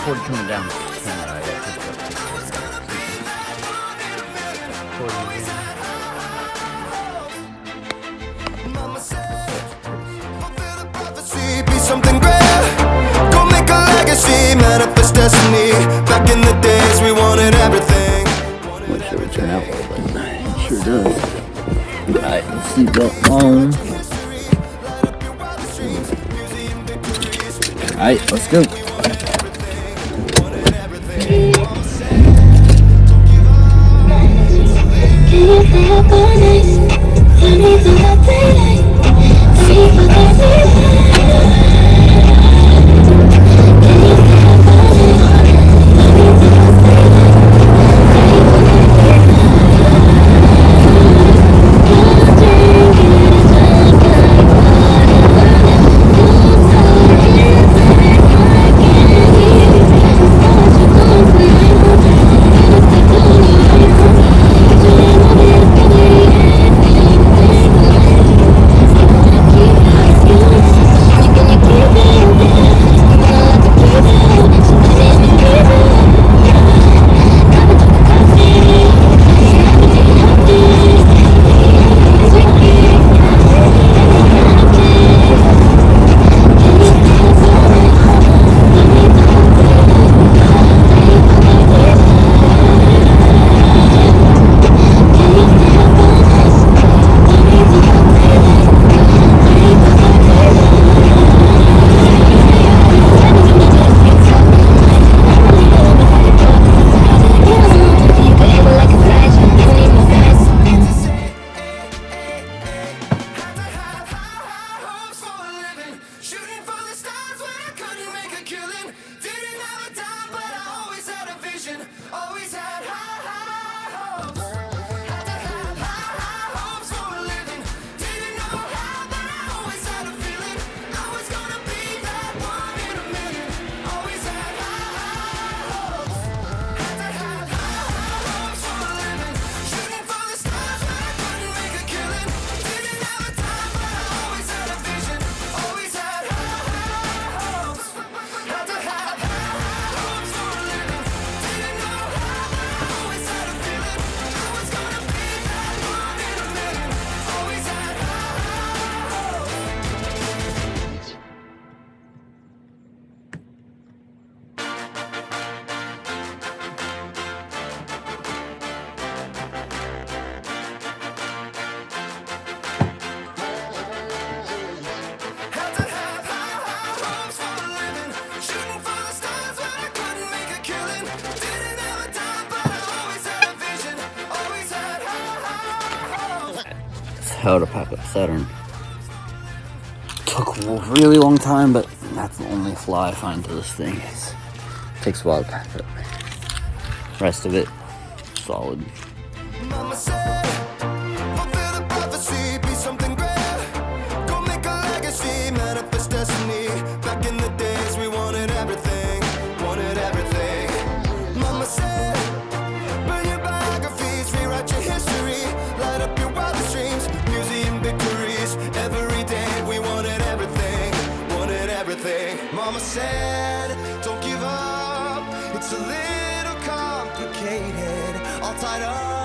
before turning down to 10, I picked up 40. Be something great, go make a legacy, manifest destiny. Back in the days we wanted everything. Make sure it turn out well, but it sure does. Alright, seatbelt on. Alright, let's go. How to pack up Saturn. Took a really long time, but that's the only flaw I find to this thing. It takes a while to pack up. Rest of it, solid. Mama said, fulfill the prophecy, be something great, go make a legacy, manifest destiny. Back in the days we wanted everything, wanted everything. Mama said, burn your biographies, rewrite your history, light up your wildest dreams, museum victories. Every day we wanted everything, wanted everything. Mama said, don't give up, it's a little complicated, all tied up